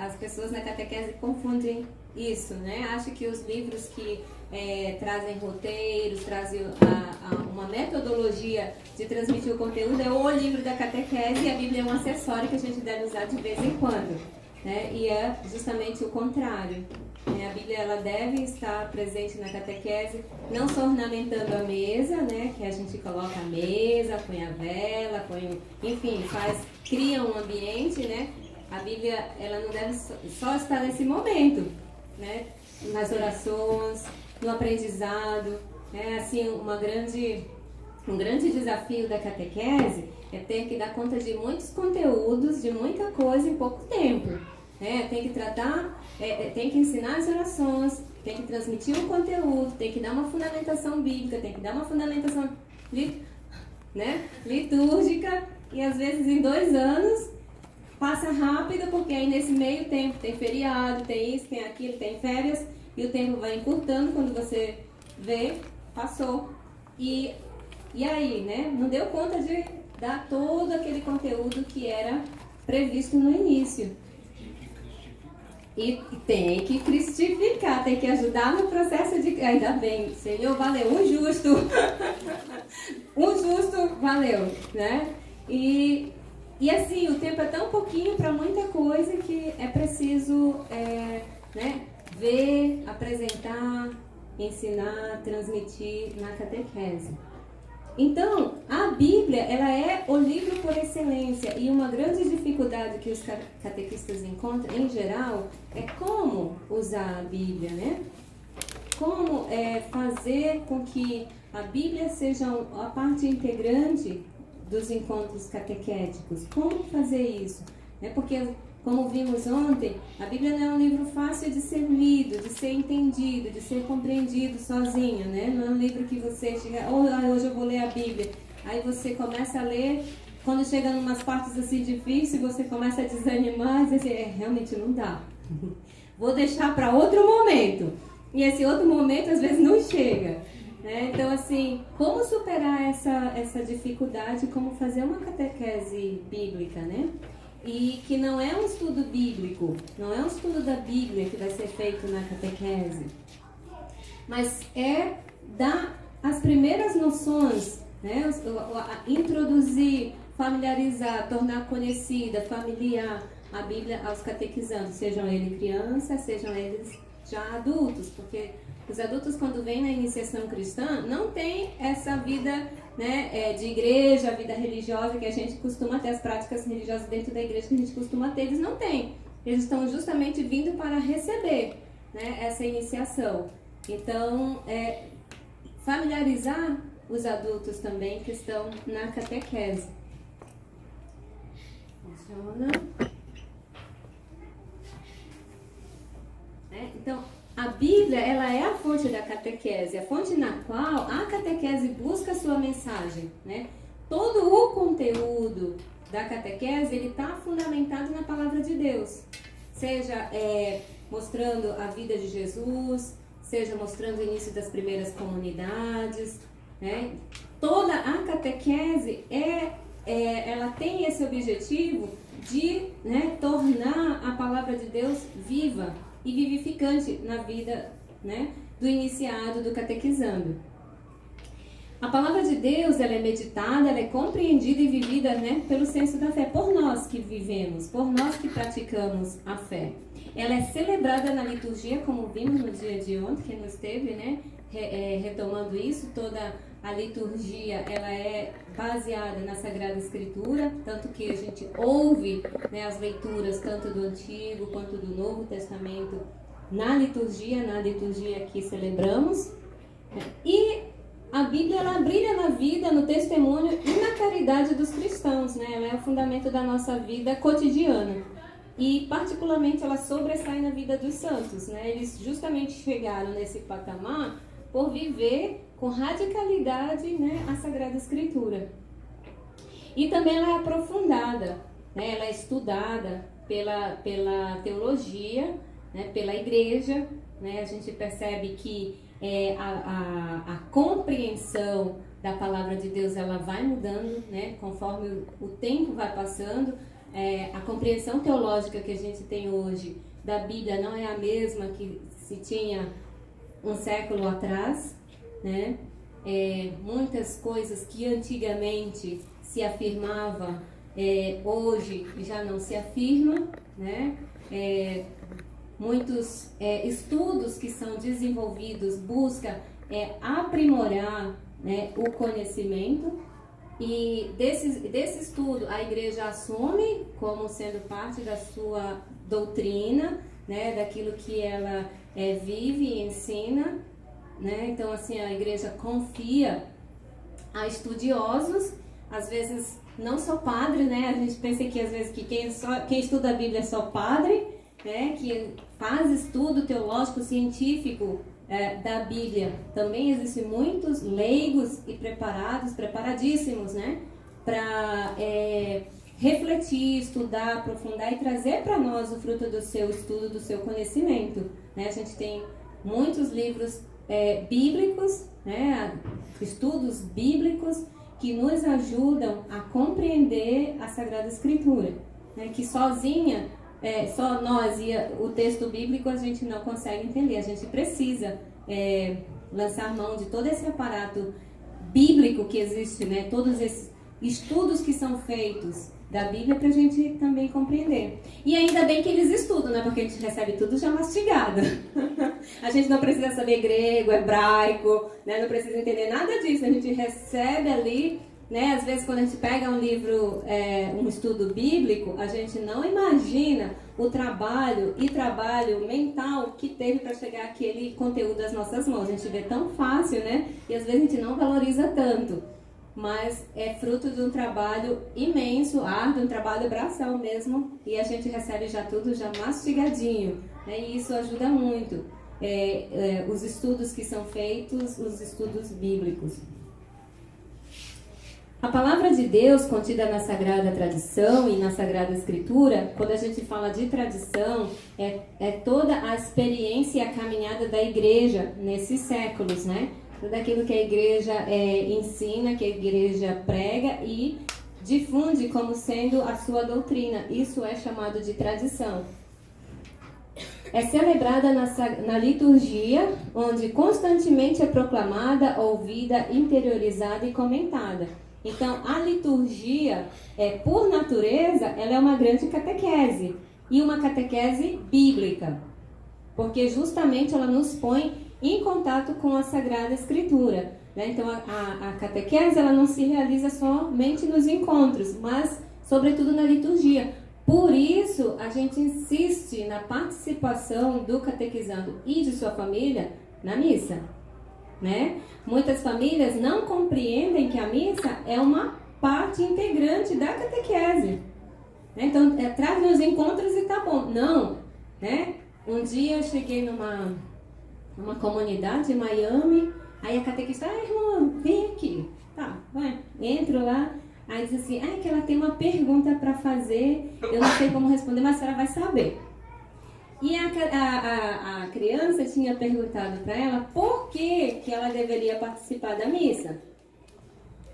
as pessoas na catequese confundem isso, né? Acham que os livros que trazem roteiros, trazem uma metodologia de transmitir o conteúdo é o livro da catequese, e a Bíblia é um acessório que a gente deve usar de vez em quando, né? E é justamente o contrário. A Bíblia ela deve estar presente na catequese, não só ornamentando a mesa, né? Que a gente coloca a mesa, põe a vela, enfim, cria um ambiente, né? A Bíblia ela não deve só estar nesse momento, né? Nas orações, no aprendizado, assim, um grande desafio da catequese é ter que dar conta de muitos conteúdos, de muita coisa em pouco tempo. Tem que tratar, tem que ensinar as orações, tem que transmitir o conteúdo, tem que dar uma fundamentação bíblica, tem que dar uma fundamentação litúrgica, e às vezes em 2 anos passa rápido, porque aí nesse meio tempo tem feriado, tem isso, tem aquilo, tem férias, e o tempo vai encurtando, quando você vê, passou. E aí, né? Não deu conta de dar todo aquele conteúdo que era previsto no início. E tem que cristificar, tem que ajudar no processo de... Ainda bem, Senhor, valeu, um justo. Um justo, valeu, né? E assim, o tempo é tão pouquinho para muita coisa que é preciso ver, apresentar, ensinar, transmitir na catequese. Então, a Bíblia, ela é o livro por excelência, e uma grande dificuldade que os catequistas encontram, em geral, é como usar a Bíblia, né? Como fazer com que a Bíblia seja a parte integrante dos encontros catequéticos. Como fazer isso? Porque, como vimos ontem, a Bíblia não é um livro fácil de ser lido, de ser entendido, de ser compreendido sozinho, né? Não é um livro que você chega, hoje eu vou ler a Bíblia. Aí você começa a ler, quando chega em umas partes assim difíceis, você começa a desanimar e diz assim, realmente não dá. Vou deixar para outro momento. E esse outro momento às vezes não chega. Então, assim, como superar essa dificuldade, como fazer uma catequese bíblica, né? E que não é um estudo bíblico, não é um estudo da Bíblia que vai ser feito na catequese, mas é dar as primeiras noções, né? Introduzir, familiarizar, tornar conhecida, familiar a Bíblia aos catequizandos, sejam eles crianças, sejam eles já adultos, porque os adultos, quando vêm na iniciação cristã, não tem essa vida, né, de igreja, a vida religiosa que a gente costuma ter, as práticas religiosas dentro da igreja que a gente costuma ter, eles não têm. Eles estão justamente vindo para receber, né, essa iniciação. Então, familiarizar os adultos também que estão na catequese. Funciona. Então, a Bíblia, ela é a fonte da catequese, a fonte na qual a catequese busca a sua mensagem, né? Todo o conteúdo da catequese, ele está fundamentado na palavra de Deus. Seja mostrando a vida de Jesus, seja mostrando o início das primeiras comunidades, né? Toda a catequese, ela tem esse objetivo de, né, tornar a palavra de Deus viva e vivificante na vida, né, do iniciado, do catequizando. A palavra de Deus, ela é meditada, ela é compreendida e vivida, né, pelo senso da fé, por nós que vivemos, por nós que praticamos a fé. Ela é celebrada na liturgia, como vimos no dia de ontem, que nos esteve, né, retomando isso. Toda a liturgia, ela é baseada na Sagrada Escritura, tanto que a gente ouve, né, as leituras tanto do Antigo quanto do Novo Testamento na liturgia que celebramos. E a Bíblia, ela brilha na vida, no testemunho e na caridade dos cristãos, né? Ela é o fundamento da nossa vida cotidiana. E, particularmente, ela sobressai na vida dos santos, né? Eles justamente chegaram nesse patamar por viver com radicalidade, né, a Sagrada Escritura. E também ela é aprofundada, né? Ela é estudada pela teologia, né, pela igreja, né? A gente percebe que a compreensão da palavra de Deus, ela vai mudando, né, conforme o tempo vai passando. a compreensão teológica que a gente tem hoje da Bíblia não é a mesma que se tinha um século atrás, né? Muitas coisas que antigamente se afirmava, hoje já não se afirma, né? Muitos estudos que são desenvolvidos buscam aprimorar, né, o conhecimento, e desse estudo a igreja assume como sendo parte da sua doutrina, né, daquilo que ela vive e ensina, né? Então, assim, a igreja confia a estudiosos, às vezes não só padre, né? A gente pensa que às vezes que quem estuda a Bíblia é só padre, né? Que faz estudo teológico, científico da Bíblia. Também existem muitos leigos e preparadíssimos, né? Para refletir, estudar, aprofundar e trazer para nós o fruto do seu estudo, do seu conhecimento, né? A gente tem muitos livros bíblicos, né? Estudos bíblicos que nos ajudam a compreender a Sagrada Escritura, né? Que sozinha, só nós e o texto bíblico a gente não consegue entender. A gente precisa lançar mão de todo esse aparato bíblico que existe, né? Todos esses estudos que são feitos da Bíblia para a gente também compreender. E ainda bem que eles estudam, né? Porque a gente recebe tudo já mastigado. A gente não precisa saber grego, hebraico, né? Não precisa entender nada disso. A gente recebe ali, né? Às vezes quando a gente pega um livro, um estudo bíblico, a gente não imagina o trabalho mental que teve para chegar aquele conteúdo às nossas mãos. A gente vê tão fácil, né? E às vezes a gente não valoriza tanto. Mas é fruto de um trabalho imenso, árduo, um trabalho braçal mesmo, e a gente recebe já tudo já mastigadinho, né? E isso ajuda muito. Os estudos que são feitos, os estudos bíblicos. A palavra de Deus contida na Sagrada Tradição e na Sagrada Escritura, quando a gente fala de tradição, é toda a experiência e a caminhada da igreja nesses séculos, né? Tudo aquilo que a igreja ensina, que a igreja prega e difunde como sendo a sua doutrina. Isso é chamado de tradição. É celebrada na liturgia, onde constantemente é proclamada, ouvida, interiorizada e comentada. Então, a liturgia, por natureza, ela é uma grande catequese. E uma catequese bíblica. Porque justamente ela nos põe em contato com a Sagrada Escritura, né? Então, a catequese ela não se realiza somente nos encontros, mas, sobretudo, na liturgia. Por isso, a gente insiste na participação do catequizando e de sua família na missa, né? Muitas famílias não compreendem que a missa é uma parte integrante da catequese, né? Então, traz nos encontros e tá bom. Não, né? Um dia eu cheguei numa comunidade em Miami, aí a catequista, irmã, vem aqui. Tá, vai. Entro lá, aí diz assim, que ela tem uma pergunta para fazer, eu não sei como responder, mas a senhora vai saber. E a criança tinha perguntado para ela por que ela deveria participar da missa.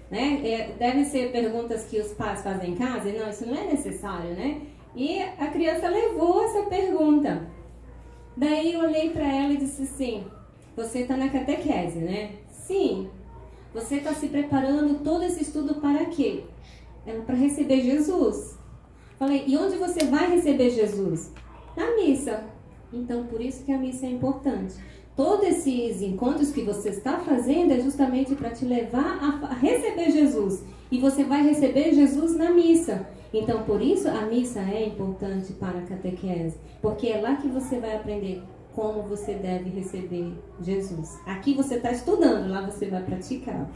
Né? Devem ser perguntas que os pais fazem em casa, e não, isso não é necessário, né? E a criança levou essa pergunta. Daí eu olhei para ela e disse assim, você está na catequese, né? Sim. Você está se preparando todo esse estudo para quê? Para receber Jesus. Falei, e onde você vai receber Jesus? Na missa. Então, por isso que a missa é importante. Todos esses encontros que você está fazendo é justamente para te levar a receber Jesus. E você vai receber Jesus na missa. Então, por isso, a missa é importante para a catequese. Porque é lá que você vai aprender como você deve receber Jesus. Aqui você está estudando, lá você vai praticar.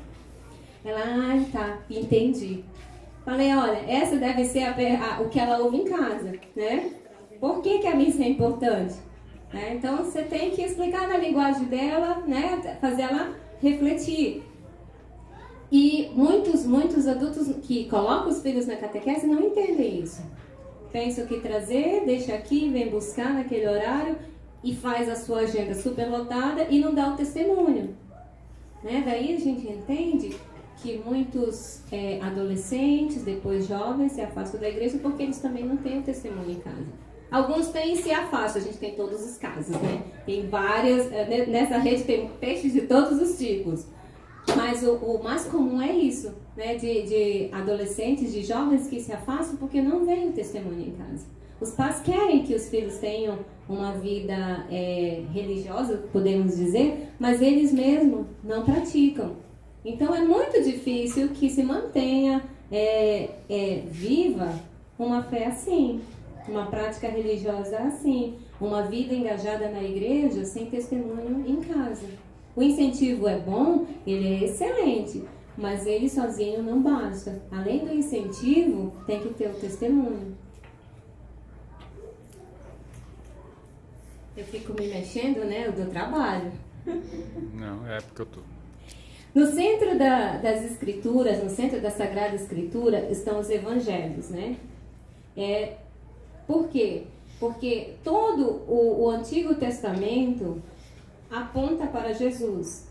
Ela, tá, entendi. Falei, olha, essa deve ser o que ela ouve em casa, né? Por que a missa é importante? Então, você tem que explicar na linguagem dela, né? Fazer ela refletir. E muitos adultos que colocam os filhos na catequese não entendem isso. Pensam que trazer, deixa aqui, vem buscar naquele horário e faz a sua agenda superlotada e não dá o testemunho. Né? Daí a gente entende que muitos adolescentes, depois jovens, se afastam da igreja porque eles também não têm o testemunho em casa. Alguns têm e se afastam, a gente tem todos os casos, né? Tem várias, nessa rede tem peixes de todos os tipos. Mas o mais comum é isso, né? De adolescentes, de jovens que se afastam porque não veem o testemunho em casa. Os pais querem que os filhos tenham uma vida religiosa, podemos dizer, mas eles mesmos não praticam. Então é muito difícil que se mantenha viva uma fé assim, uma prática religiosa assim, uma vida engajada na igreja sem testemunho em casa. O incentivo é bom, ele é excelente, mas ele sozinho não basta. Além do incentivo, tem que ter o testemunho. Eu fico me mexendo, né? Eu dou trabalho. Não, é porque eu tô. No centro das escrituras, no centro da Sagrada Escritura, estão os evangelhos, né? Por quê? Porque todo o Antigo Testamento aponta para Jesus.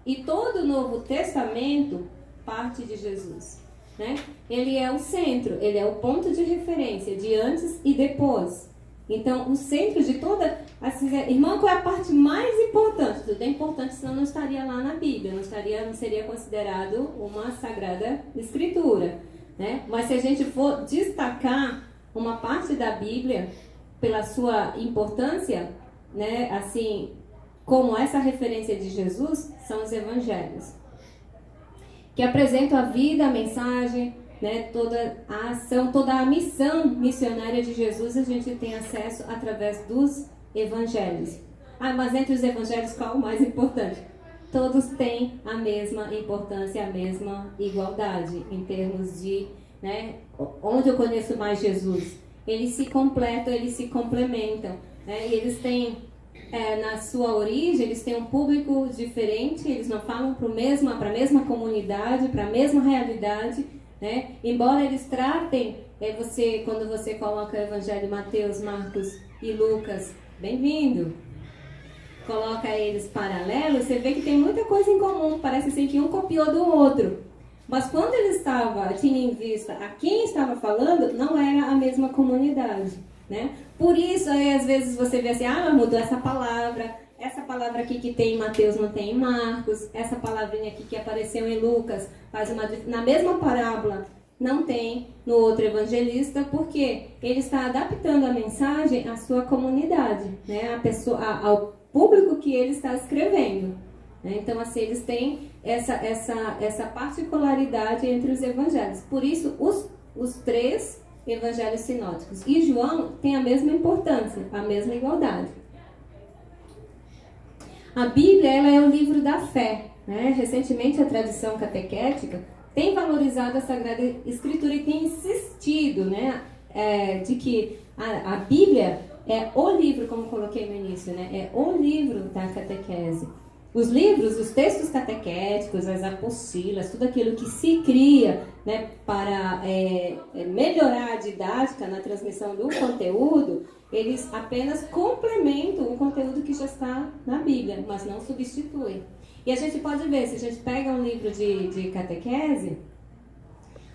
E todo o Novo Testamento parte de Jesus, né? Ele é o centro, ele é o ponto de referência de antes e depois. Então, o centro de toda... Assim, irmão, qual é a parte mais importante? Tudo é importante, senão não estaria lá na Bíblia, não seria considerado uma Sagrada Escritura, né? Mas se a gente for destacar uma parte da Bíblia pela sua importância, né? Assim, como essa referência de Jesus, são os evangelhos, que apresentam a vida, a mensagem, né, toda a ação, toda a missão missionária de Jesus, a gente tem acesso através dos evangelhos. Mas entre os evangelhos, qual o mais importante? Todos têm a mesma importância, a mesma igualdade, em termos de, né, onde eu conheço mais Jesus. Eles se completam, eles se complementam, né, e eles têm, na sua origem, eles têm um público diferente, eles não falam para a mesma comunidade, para a mesma realidade, né? Embora eles tratem, quando você coloca o Evangelho de Mateus, Marcos e Lucas, bem-vindo, coloca eles paralelos, você vê que tem muita coisa em comum, parece assim que um copiou do outro. Mas quando ele tinha em vista a quem estava falando, não era a mesma comunidade, né? Por isso, aí, às vezes você vê assim, mudou essa palavra aqui que tem em Mateus não tem em Marcos, essa palavrinha aqui que apareceu em Lucas, na mesma parábola, não tem no outro evangelista, porque ele está adaptando a mensagem à sua comunidade, né? Ao público que ele está escrevendo. Né? Então, assim, eles têm essa particularidade entre os evangelhos. Por isso, os três evangelhos sinóticos e João têm a mesma importância, a mesma igualdade. A Bíblia, ela é o livro da fé, né? Recentemente, a tradição catequética tem valorizado a Sagrada Escritura e tem insistido, né, de que a Bíblia é o livro, como coloquei no início, né? É o livro da catequese. Os livros, os textos catequéticos, as apostilas, tudo aquilo que se cria, né, para melhorar a didática na transmissão do conteúdo, eles apenas complementam o conteúdo que já está na Bíblia, mas não substituem. E a gente pode ver, se a gente pega um livro de catequese,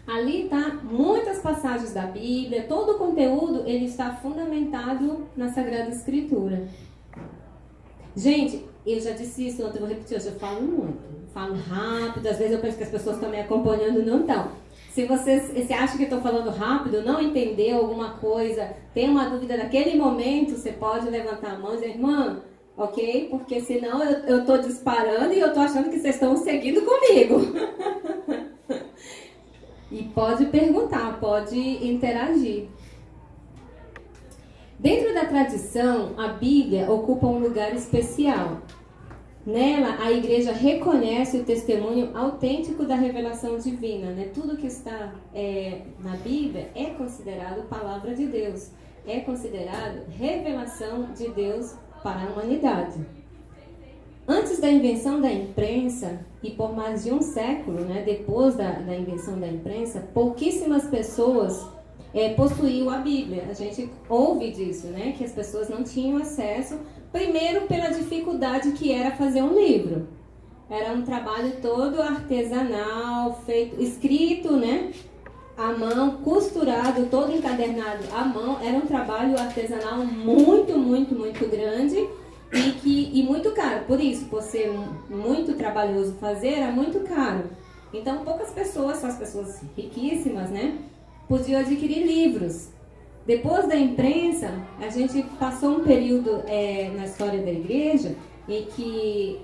ali está muitas passagens da Bíblia, todo o conteúdo ele está fundamentado na Sagrada Escritura. Gente, eu já disse isso ontem, eu vou repetir hoje, eu falo muito, falo rápido, às vezes eu penso que as pessoas estão me acompanhando, não estão. Se você acha que eu estou falando rápido, não entendeu alguma coisa, tem uma dúvida naquele momento, você pode levantar a mão e dizer, irmã, ok? Porque senão eu estou disparando e eu estou achando que vocês estão seguindo comigo. E pode perguntar, pode interagir. Dentro da tradição, a Bíblia ocupa um lugar especial. Nela, a igreja reconhece o testemunho autêntico da revelação divina, né? Tudo que está na Bíblia é considerado palavra de Deus, é considerado revelação de Deus para a humanidade. Antes da invenção da imprensa, e por mais de um século, né, depois da invenção da imprensa, pouquíssimas pessoas possuíam a Bíblia. A gente ouve disso, né, que as pessoas não tinham acesso, primeiro pela dificuldade que era fazer um livro. era um trabalho todo artesanal, feito, escrito, né? À mão, costurado, todo encadernado à mão. Era um trabalho artesanal muito, muito, muito grande e muito caro. Por isso, por ser muito trabalhoso fazer, era muito caro. Então, poucas pessoas, só as pessoas riquíssimas, né, podiam adquirir livros. Depois da imprensa, a gente passou um período na história da igreja em que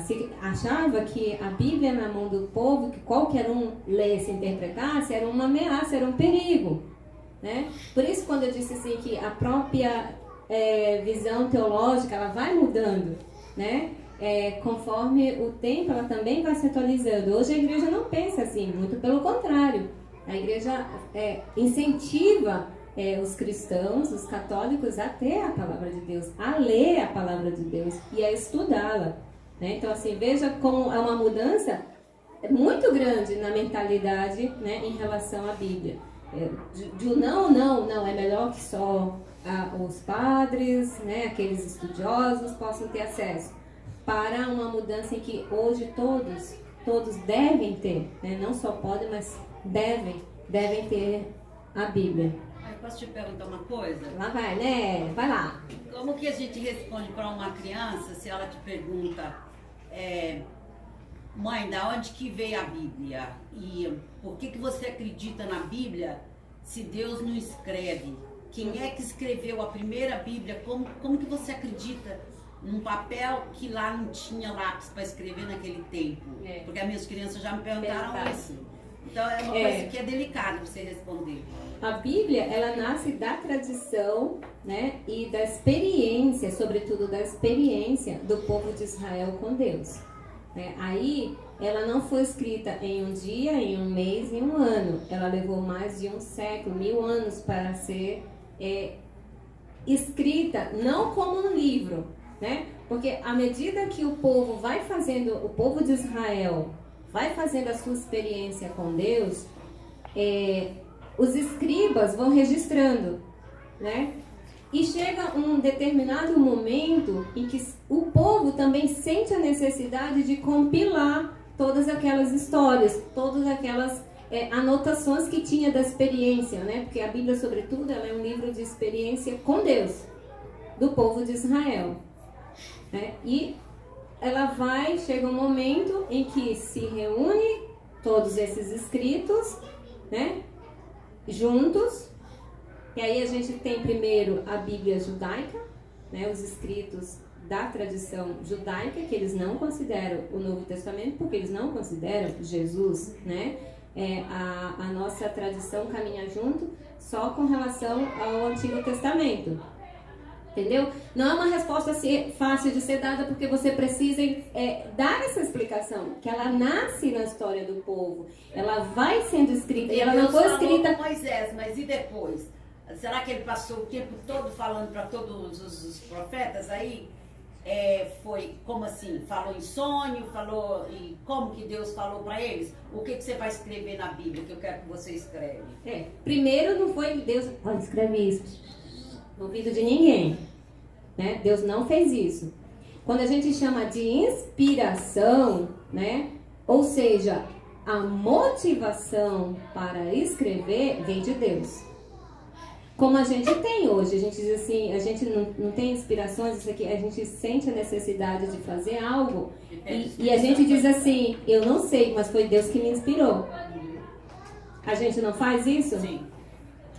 se achava que a Bíblia na mão do povo, que qualquer um lesse e interpretasse, era uma ameaça, era um perigo, né? Por isso, quando eu disse assim que a própria visão teológica ela vai mudando, né? Conforme o tempo, ela também vai se atualizando. Hoje a igreja não pensa assim, muito pelo contrário. A igreja incentiva os cristãos, os católicos, a ter a palavra de Deus, a ler a palavra de Deus e a estudá-la, né? Então, assim, veja como é uma mudança muito grande na mentalidade, né, em relação à Bíblia. De não, é melhor que só os padres, né, aqueles estudiosos possam ter acesso, para uma mudança em que hoje todos devem ter, né, não só podem, mas devem ter a Bíblia. Posso te perguntar uma coisa? Lá vai, né? Vai lá. Como que a gente responde para uma criança se ela te pergunta, mãe, da onde que veio a Bíblia? E por que você acredita na Bíblia se Deus não escreve? Quem é que escreveu a primeira Bíblia? Como que você acredita num papel que lá não tinha lápis para escrever naquele tempo? Porque as minhas crianças já me perguntaram isso. Então é uma coisa que é delicada você responder. A Bíblia, ela nasce da tradição, né, e da experiência, sobretudo da experiência do povo de Israel com Deus. Aí, ela não foi escrita em um dia, em um mês, em um ano. Ela levou mais de um século, 1000 anos para ser escrita, não como um livro, né? Porque à medida que o povo de Israel vai fazendo a sua experiência com Deus, os escribas vão registrando, né? E chega um determinado momento em que o povo também sente a necessidade de compilar todas aquelas histórias, todas aquelas anotações que tinha da experiência, né? Porque a Bíblia, sobretudo, ela é um livro de experiência com Deus, do povo de Israel, né? E chega um momento em que se reúne todos esses escritos, né, juntos, e aí a gente tem primeiro a Bíblia judaica, né, os escritos da tradição judaica, que eles não consideram o Novo Testamento, porque eles não consideram Jesus, né? A nossa tradição caminha junto só com relação ao Antigo Testamento. Entendeu? Não é uma resposta fácil de ser dada, porque você precisa dar essa explicação, que ela nasce na história do povo, ela vai sendo escrita, e ela não foi escrita... com Moisés, mas e depois? Será que ele passou o tempo todo falando para todos os profetas aí? Foi como assim? Falou em sonho, falou e como que Deus falou para eles? O que você vai escrever na Bíblia que eu quero que você escreve? Primeiro não foi Deus, olha, escreve isso no ouvido de ninguém, né? Deus não fez isso. Quando a gente chama de inspiração, né? Ou seja, a motivação para escrever vem de Deus. Como a gente tem hoje, a gente diz assim, a gente não tem inspirações, isso aqui, a gente sente a necessidade de fazer algo e a gente diz assim, eu não sei, mas foi Deus que me inspirou. A gente não faz isso? Sim.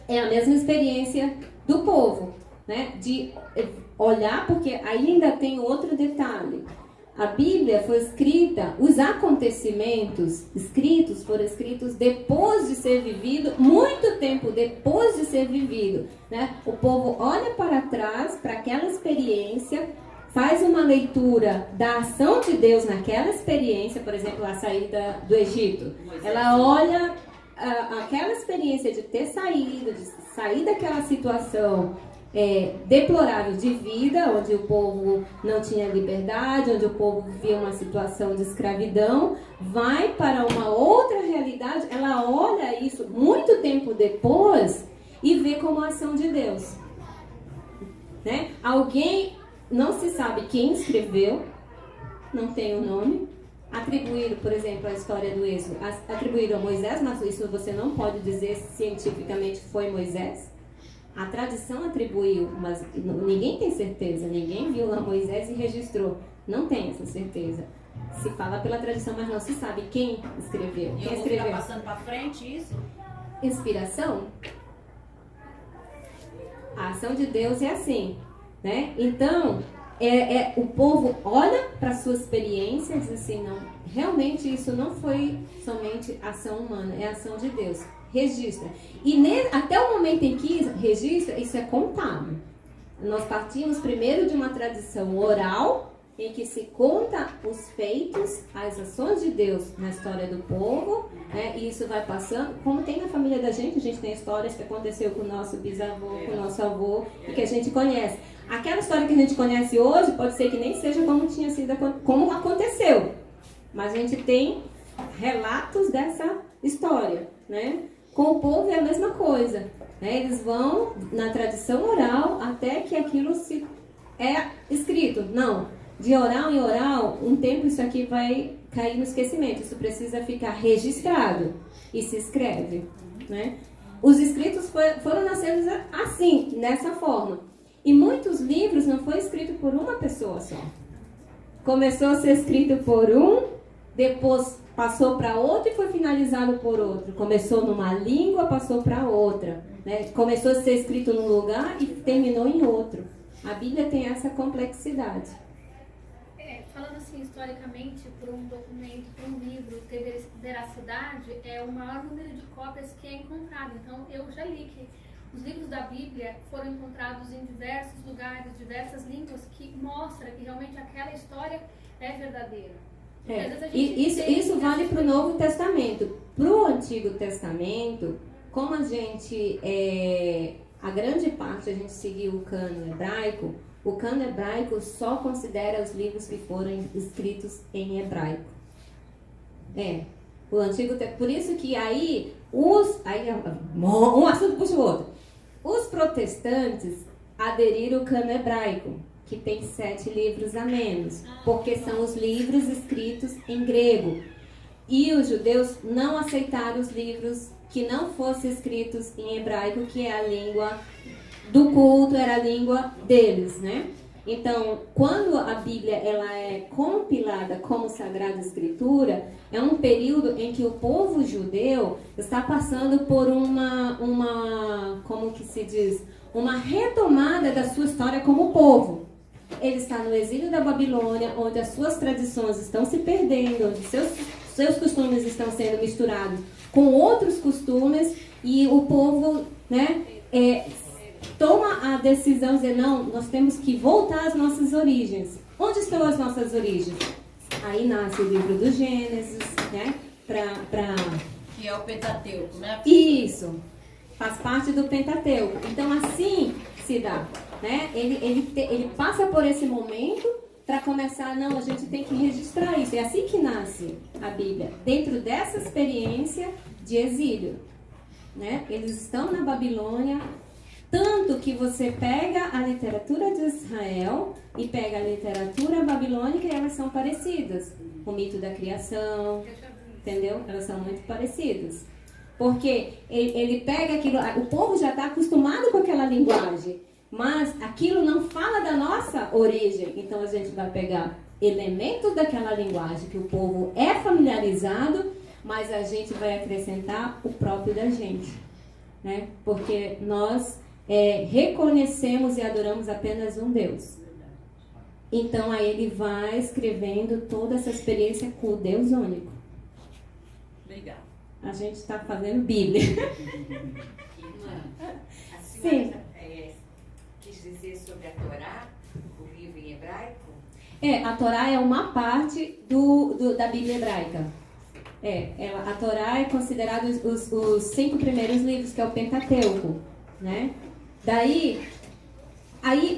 É a mesma experiência do povo, né? De olhar, porque ainda tem outro detalhe. A Bíblia foi escrita, os acontecimentos escritos foram escritos depois de ser vivido, muito tempo depois de ser vivido, né? O povo olha para trás, para aquela experiência, faz uma leitura da ação de Deus naquela experiência, por exemplo, a saída do Egito. Ela olha aquela experiência de ter saído, de sair daquela situação deplorável de vida, onde o povo não tinha liberdade, onde o povo vivia uma situação de escravidão, vai para uma outra realidade, ela olha isso muito tempo depois e vê como a ação de Deus, né? Alguém, não se sabe quem escreveu, não tem o nome, atribuíram, por exemplo, a história do Êxodo, atribuíram a Moisés, mas isso você não pode dizer cientificamente foi Moisés. A tradição atribuiu, mas ninguém tem certeza, ninguém viu lá Moisés e registrou. Não tem essa certeza. Se fala pela tradição, mas não se sabe quem escreveu. E Quem eu vou escreveu? ficar passando para frente isso? Inspiração? A ação de Deus é assim, né? Então, o povo olha para a sua experiência e diz assim, não, realmente isso não foi somente ação humana, é ação de Deus. Registra. E até o momento em que registra, isso é contado. Nós partimos primeiro de uma tradição oral, em que se conta os feitos, as ações de Deus na história do povo, né? E isso vai passando, como tem na família da gente, a gente tem histórias que aconteceu com o nosso bisavô, com o nosso avô, e que a gente conhece. Aquela história que a gente conhece hoje, pode ser que nem seja como tinha sido, como aconteceu. Mas a gente tem relatos dessa história, né? Com o povo é a mesma coisa, né? Eles vão na tradição oral até que aquilo se é escrito. Não. De oral em oral, um tempo isso aqui vai cair no esquecimento. Isso precisa ficar registrado e se escreve, né? Os escritos foram nascendo assim, dessa forma. E muitos livros não foi escrito por uma pessoa só. Começou a ser escrito por um, depois passou para outro e foi finalizado por outro. Começou numa língua, passou para outra, né? Começou a ser escrito num lugar e terminou em outro. A Bíblia tem essa complexidade. Falando assim, historicamente, por um documento, por um livro ter veracidade, é o maior número de cópias que é encontrado. Então, eu já li que os livros da Bíblia foram encontrados em diversos lugares, diversas línguas, que mostra que realmente aquela história é verdadeira. Isso vale para o Novo Testamento. Para o Antigo Testamento, como a gente, a grande parte a gente seguiu o cânon hebraico, o cânon hebraico só considera os livros que foram escritos em hebraico. O Antigo por isso que aí um assunto puxa o outro. Os protestantes aderiram ao cânon hebraico, que tem 7 livros a menos, porque são os livros escritos em grego. E os judeus não aceitaram os livros que não fossem escritos em hebraico, que é a língua do culto, era a língua deles, né? Então, quando a Bíblia ela é compilada como Sagrada Escritura, é um período em que o povo judeu está passando por como que se diz, uma retomada da sua história como povo. Ele está no exílio da Babilônia, onde as suas tradições estão se perdendo, onde seus costumes estão sendo misturados com outros costumes, e o povo, né, toma a decisão de dizer, não, nós temos que voltar às nossas origens. Onde estão as nossas origens? Aí nasce o livro do Gênesis, né? Que é o Pentateuco, né? Isso, faz parte do Pentateuco. Então assim se dá, né? Ele passa por esse momento para começar, não, a gente tem que registrar isso. É assim que nasce a Bíblia, dentro dessa experiência de exílio, né? Eles estão na Babilônia. Tanto que você pega a literatura de Israel e pega a literatura babilônica e elas são parecidas. O mito da criação, entendeu? Elas são muito parecidas. Porque ele pega aquilo, o povo já está acostumado com aquela linguagem, mas aquilo não fala da nossa origem. Então a gente vai pegar elementos daquela linguagem que o povo é familiarizado, mas a gente vai acrescentar o próprio da gente, né? Porque nós reconhecemos e adoramos apenas um Deus. Então aí ele vai escrevendo toda essa experiência com o Deus único. Obrigada. A gente está fazendo Bíblia. A senhora Sim. Quis dizer sobre a Torá, o livro em hebraico? A Torá é uma parte da Bíblia hebraica. A Torá é considerada os 5 primeiros livros, que é o Pentateuco, né? Daí,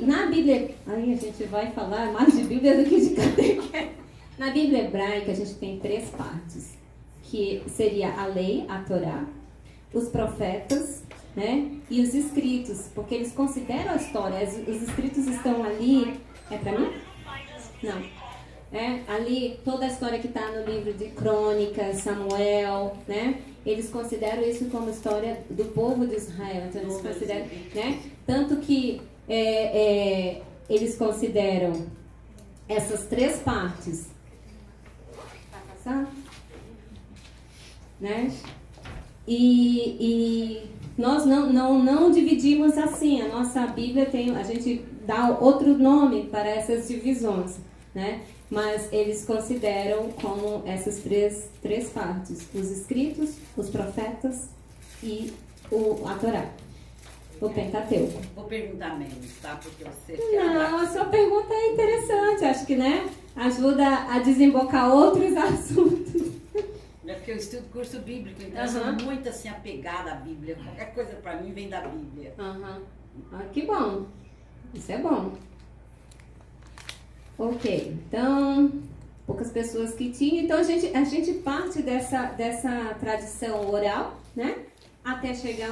na Bíblia, aí a gente vai falar mais de Bíblia do que de catequese. Na Bíblia hebraica a gente tem 3 partes, que seria a lei, a Torá, os profetas, né, e os escritos, porque eles consideram a história, os escritos estão ali, é para mim? Não. Ali, toda a história que está no livro de Crônicas, Samuel, né? Eles consideram isso como história do povo de Israel. Então, eles consideram, né? Tanto que eles consideram essas 3 partes. Vai passar? Né? E nós não dividimos assim. A nossa Bíblia a gente dá outro nome para essas divisões, né? Mas eles consideram como essas três partes: os escritos, os profetas e a Torá, o Pentateuco. Vou perguntar menos, tá? Porque você... Não, a sua pergunta é interessante. Acho que, né, ajuda a desembocar outros assuntos. É porque eu estudo curso bíblico, então eu sou muito assim apegada à Bíblia. Qualquer coisa para mim vem da Bíblia. Que bom. Isso é bom. Ok, então, poucas pessoas que tinham. Então, a gente parte dessa tradição oral, né? Até chegar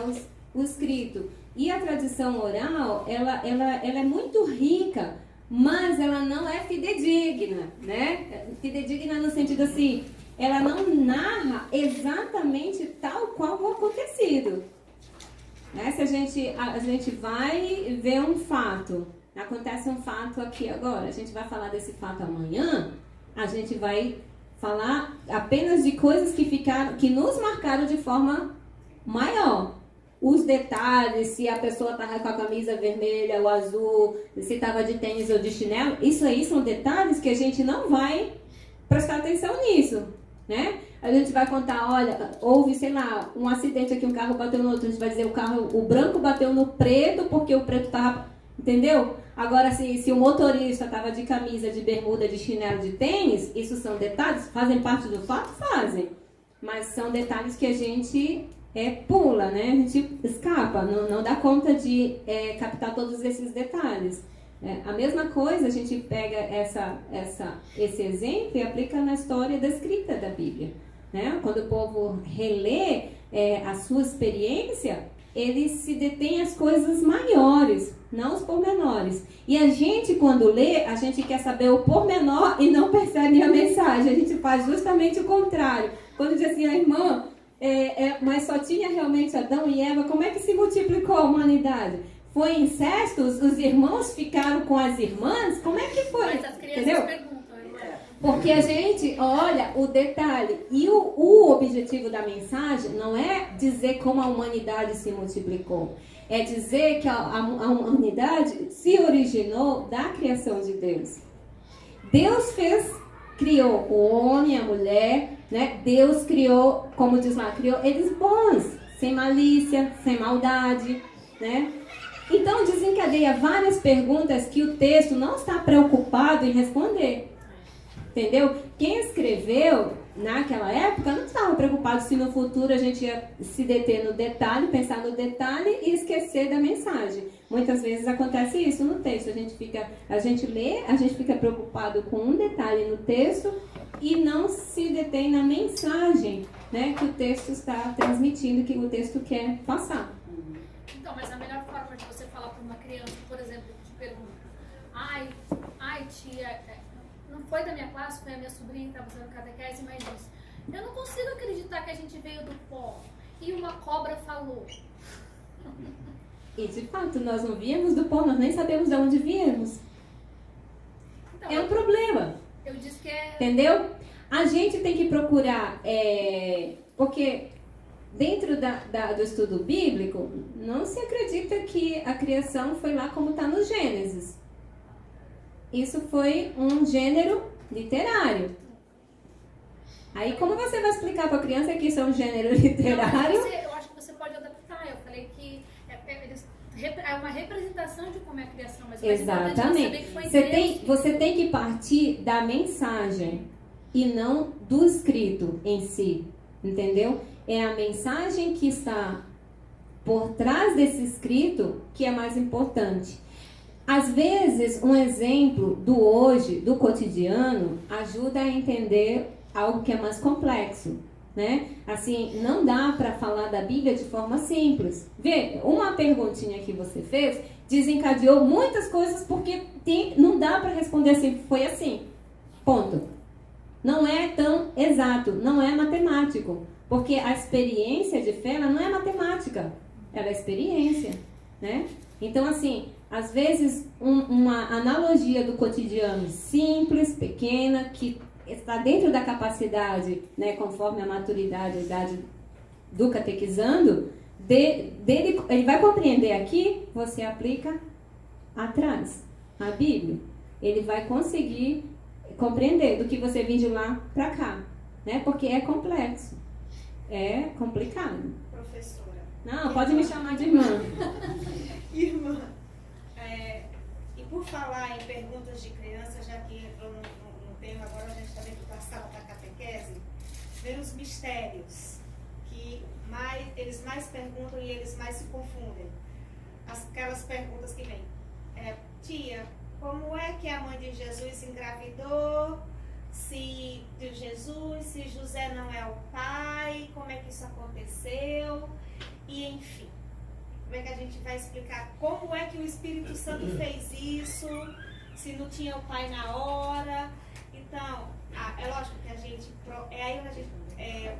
o escrito. E a tradição oral, ela é muito rica, mas ela não é fidedigna, né? Fidedigna no sentido assim, ela não narra exatamente tal qual o acontecido. Né? Se a gente vai ver um fato, acontece um fato aqui agora, a gente vai falar desse fato amanhã, a gente vai falar apenas de coisas que nos marcaram de forma maior. Os detalhes, se a pessoa estava com a camisa vermelha ou azul, se estava de tênis ou de chinelo, isso aí são detalhes que a gente não vai prestar atenção nisso, né? A gente vai contar, olha, houve, sei lá, um acidente aqui, um carro bateu no outro, a gente vai dizer o branco bateu no preto porque o preto estava, entendeu? Agora, se o motorista estava de camisa, de bermuda, de chinelo, de tênis, isso são detalhes, fazem parte do fato? Fazem. Mas são detalhes que a gente pula, né? A gente escapa, não dá conta de captar todos esses detalhes. A mesma coisa, a gente pega esse exemplo e aplica na história da escrita da Bíblia. Né? Quando o povo relê a sua experiência, ele se detém às coisas maiores, não os pormenores. E a gente, quando lê, a gente quer saber o pormenor e não percebe a mensagem. A gente faz justamente o contrário. Quando diz assim, a irmã, mas só tinha realmente Adão e Eva, como é que se multiplicou a humanidade? Foi incesto? Os irmãos ficaram com as irmãs? Como é que foi? Mas as crianças entendeu? perguntam. Porque a gente olha o detalhe. E o objetivo da mensagem não é dizer como a humanidade se multiplicou. É dizer que a humanidade se originou da criação de Deus. Deus criou o homem, a mulher, né? Deus criou, como diz lá, criou eles bons, sem malícia, sem maldade, né? Então desencadeia várias perguntas que o texto não está preocupado em responder. Entendeu? Quem escreveu naquela época não estava preocupado se no futuro a gente ia se deter no detalhe, pensar no detalhe e esquecer da mensagem. Muitas vezes acontece isso no texto. A gente lê, a gente fica preocupado com um detalhe no texto e não se detém na mensagem, né, que o texto está transmitindo, que o texto quer passar. Então, mas a melhor forma de você falar para uma criança, por exemplo, te pergunta, ai tia, não foi da minha classe, foi a minha sobrinha que estava fazendo catequese, mas disse, eu não consigo acreditar que a gente veio do pó e uma cobra falou. E de fato, nós não viemos do pó, nós nem sabemos de onde viemos. Então, É um problema. Eu disse que Entendeu? A gente tem que procurar, porque dentro do estudo bíblico, não se acredita que a criação foi lá como está no Gênesis. Isso foi um gênero literário. Aí como você vai explicar para a criança que isso é um gênero literário? eu acho que você pode adaptar. Eu falei que é uma representação de como é a criação, mas exatamente. Você tem que partir da mensagem e não do escrito em si, entendeu? É a mensagem que está por trás desse escrito que é mais importante. Às vezes, um exemplo do hoje, do cotidiano, ajuda a entender algo que é mais complexo, né? Assim, não dá para falar da Bíblia de forma simples. Vê, uma perguntinha que você fez desencadeou muitas coisas porque não dá para responder assim, foi assim. Ponto. Não é tão exato, não é matemático. Porque a experiência de fé, ela não é matemática. Ela é experiência, né? Então, assim, às vezes, uma analogia do cotidiano simples, pequena, que está dentro da capacidade, né, conforme a maturidade, a idade do catequizando, ele vai compreender aqui, você aplica atrás, a Bíblia. Ele vai conseguir compreender do que você vem de lá para cá, né? Porque é complexo, é complicado. Professora. Não, pode me chamar de irmã. Irmã, e por falar em perguntas de criança, já que entrou no tema, agora a gente está dentro da sala da catequese, vem os mistérios, que eles mais perguntam e eles mais se confundem. Aquelas perguntas que vêm. Tia, como é que a mãe de Jesus engravidou? Se José não é o pai, como é que isso aconteceu? E enfim, como é que a gente vai explicar como é que o Espírito Santo fez isso? Se não tinha o pai na hora? Então, é lógico que a gente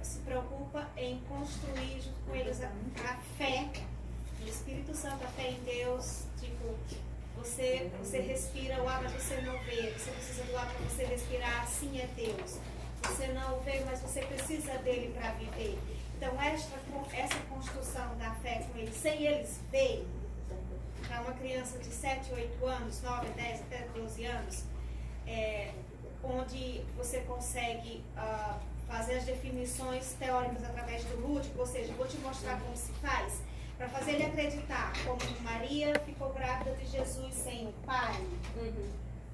se preocupa em construir junto com eles a fé, o Espírito Santo, a fé em Deus. Tipo, você respira o ar, mas você não vê. Você precisa do ar para você respirar, assim é Deus. Você não vê, mas você precisa dele para viver. Então, essa construção da fé com eles, sem eles verem, para uma criança de 7, 8 anos, 9, 10, até 12 anos, onde você consegue fazer as definições teóricas através do lúdico, ou seja, vou te mostrar como se faz, para fazer ele acreditar como Maria ficou grávida de Jesus sem o pai.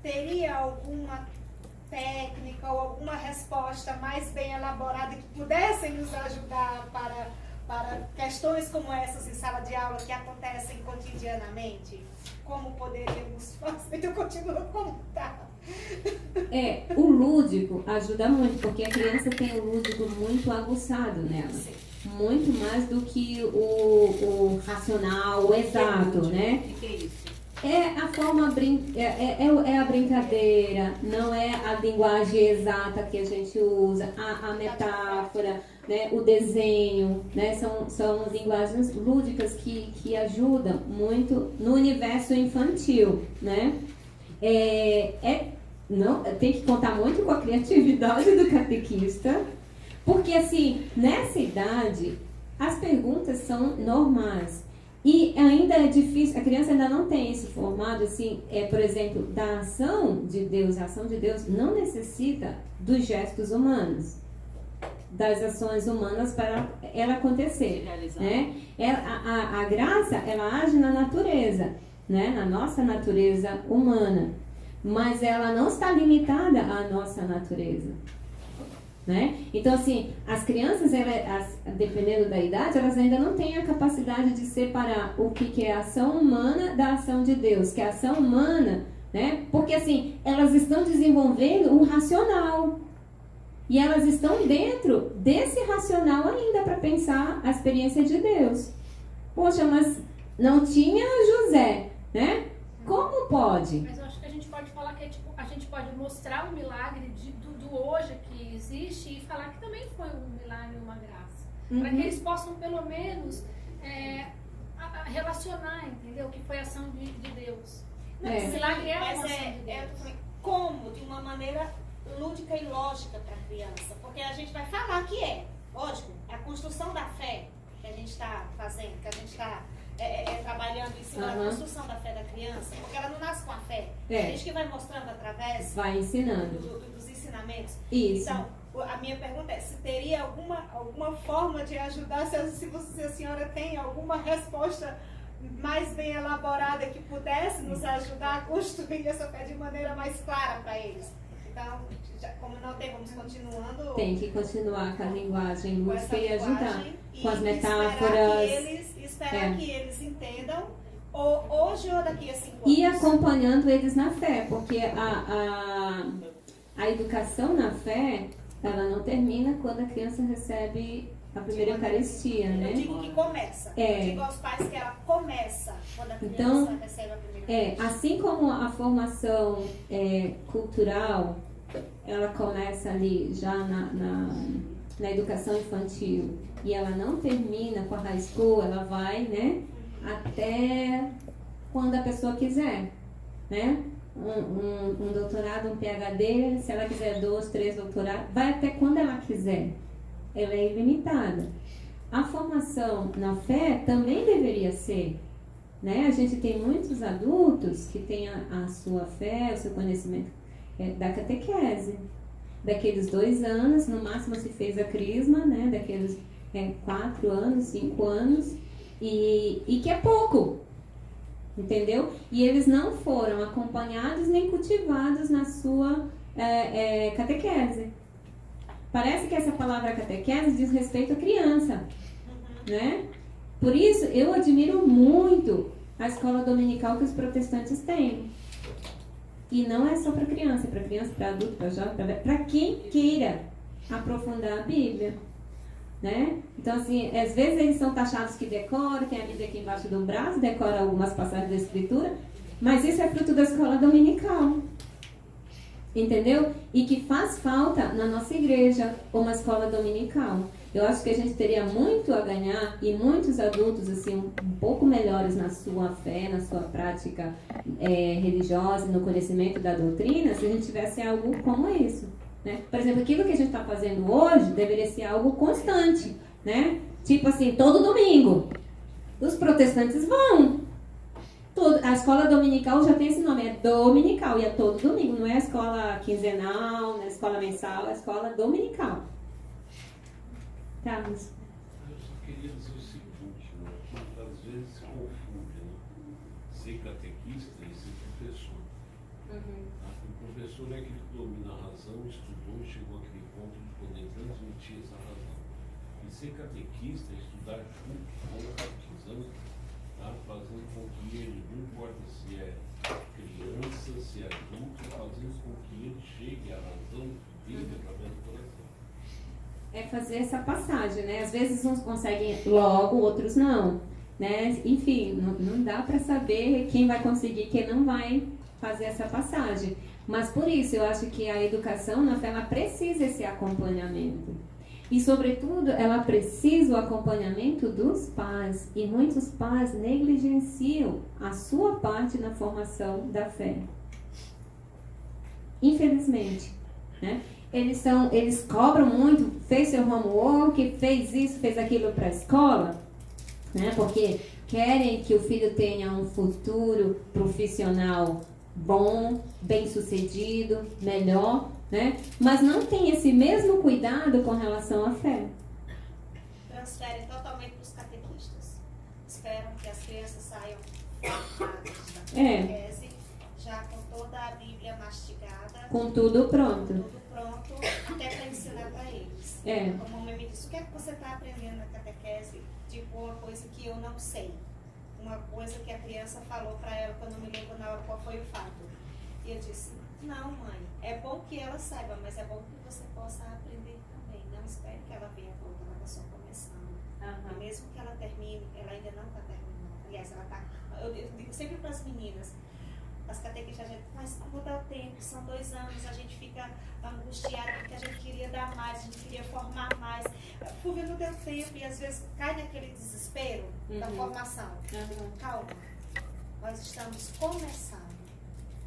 Teria alguma técnica ou alguma resposta mais bem elaborada que pudessem nos ajudar para questões como essas em sala de aula que acontecem cotidianamente? Como poderíamos fazer? Eu continuo a contar. O lúdico ajuda muito, porque a criança tem o lúdico muito aguçado nela. Sim. Muito mais do que o racional, o exato, né? O que é isso? É a forma, é a brincadeira, não é a linguagem exata que a gente usa, a metáfora, né? O desenho, né? São linguagens lúdicas que ajudam muito no universo infantil, né? Não, tem que contar muito com a criatividade do catequista, porque assim, nessa idade, as perguntas são normais. E ainda é difícil, a criança ainda não tem esse formato, assim, por exemplo, da ação de Deus. A ação de Deus não necessita dos gestos humanos, das ações humanas para ela acontecer, né? A graça, ela age na natureza, né? Na nossa natureza humana, mas ela não está limitada à nossa natureza. Né? Então, assim, as crianças, dependendo da idade, elas ainda não têm a capacidade de separar o que é a ação humana da ação de Deus, que é a ação humana, né? Porque, assim, elas estão desenvolvendo um racional e elas estão dentro desse racional ainda para pensar a experiência de Deus. Poxa, mas não tinha José, né? Como pode? Mas eu acho que a gente pode falar que a gente pode mostrar o milagre do hoje que existe e falar que também foi um milagre e uma graça. Para que eles possam, pelo menos, relacionar, entendeu? Que foi a ação de Deus. O milagre é uma ação de Deus. Como? De uma maneira lúdica e lógica para a criança. Porque a gente vai falar que lógico, a construção da fé que a gente está fazendo, que a gente está trabalhando em cima da construção da fé da criança, porque ela não nasce com a fé. A gente que vai mostrando através, vai ensinando dos ensinamentos. Isso. Então, a minha pergunta é se teria alguma forma de ajudar, se a senhora tem alguma resposta mais bem elaborada que pudesse nos ajudar a construir essa fé de maneira mais clara para eles. Então, como não tem, vamos continuando. Tem que continuar com a linguagem lúdica e ajudar com as metáforas. Esperar que eles entendam, hoje ou daqui a 5 anos. E acompanhando eles na fé, porque a educação na fé, ela não termina quando a criança recebe a primeira Eucaristia, né? Eu digo que começa. Eu digo aos pais que ela começa quando a criança recebe a primeira Eucaristia. Assim como a formação cultural ela começa ali já na educação infantil e ela não termina com a high school, ela vai, né, até quando a pessoa quiser, né? Um doutorado, um PhD, se ela quiser 2, 3 doutorados, vai até quando ela quiser. Ela é ilimitada. A formação na fé também deveria ser, né? A gente tem muitos adultos que têm a sua fé, o seu conhecimento da catequese. Daqueles 2 anos, no máximo se fez a crisma, né? Daqueles 4 anos, 5 anos, e que é pouco. Entendeu? E eles não foram acompanhados nem cultivados na sua catequese. Parece que essa palavra catequese diz respeito à criança, né? Por isso, eu admiro muito a escola dominical que os protestantes têm. E não é só para criança, é para criança, para adulto, para jovem, para quem queira aprofundar a Bíblia. Né? Então, assim, às vezes eles são taxados que decoram, tem a Bíblia aqui embaixo do braço, decora algumas passagens da Escritura, mas isso é fruto da escola dominical. Entendeu? E que faz falta na nossa igreja uma escola dominical. Eu acho que a gente teria muito a ganhar e muitos adultos, assim, um pouco melhores na sua fé, na sua prática religiosa, no conhecimento da doutrina, se a gente tivesse algo como isso. Né? Por exemplo, aquilo que a gente está fazendo hoje deveria ser algo constante, né? Tipo assim, todo domingo. Os protestantes vão. A escola dominical já tem esse nome, é dominical, e é todo domingo. Não é a escola quinzenal, não é a escola mensal, é a escola dominical. Tá, mas... Eu só queria dizer o seguinte, né? Às vezes se confunde, né? Ser catequista e ser professor. O professor é aquele que domina a razão, estudou, chegou àquele ponto de poder transmitir essa razão. E ser catequista é estudar junto com o catequizando, tá? Fazendo com que ele, não importa se é criança, se é adulto, fazendo com que ele chegue à razão dele através do coração. É fazer essa passagem, né? Às vezes uns conseguem logo, outros não, né? Enfim, não dá para saber quem vai conseguir, quem não vai fazer essa passagem. Mas por isso eu acho que a educação na fé, ela precisa esse acompanhamento. E sobretudo, ela precisa o acompanhamento dos pais. E muitos pais negligenciam a sua parte na formação da fé. Infelizmente, né? Eles cobram muito, fez seu homework, fez isso, fez aquilo para a escola, né? Porque querem que o filho tenha um futuro profissional bom, bem-sucedido, melhor, né? Mas não tem esse mesmo cuidado com relação à fé. Transferem totalmente para os catequistas. Esperam que as crianças saiam formadas da catequese, já com toda a Bíblia mastigada. Com tudo pronto. Tudo pronto, até para ensinar para eles. Como a mãe me disse, o que é que você está aprendendo na catequese? Tipo, uma coisa que eu não sei. Uma coisa que a criança falou para ela, que eu não me lembro na hora qual foi o fato. E eu disse, não, mãe, é bom que ela saiba, mas é bom que você possa aprender também. Não espere que ela venha pronta, ela está só começando. E mesmo que ela termine, ela ainda não está terminando. Aliás, ela está... Eu digo sempre para as meninas, as catequistas, a gente, mas como dá o tempo, são 2 anos, a gente fica angustiada porque a gente queria dar mais, a gente queria formar mais. Porque não deu tempo e às vezes cai naquele desespero da formação. Calma, nós estamos começando.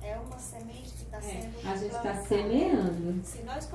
É uma semente que está sendo A gente está plantada. semeando. Se nós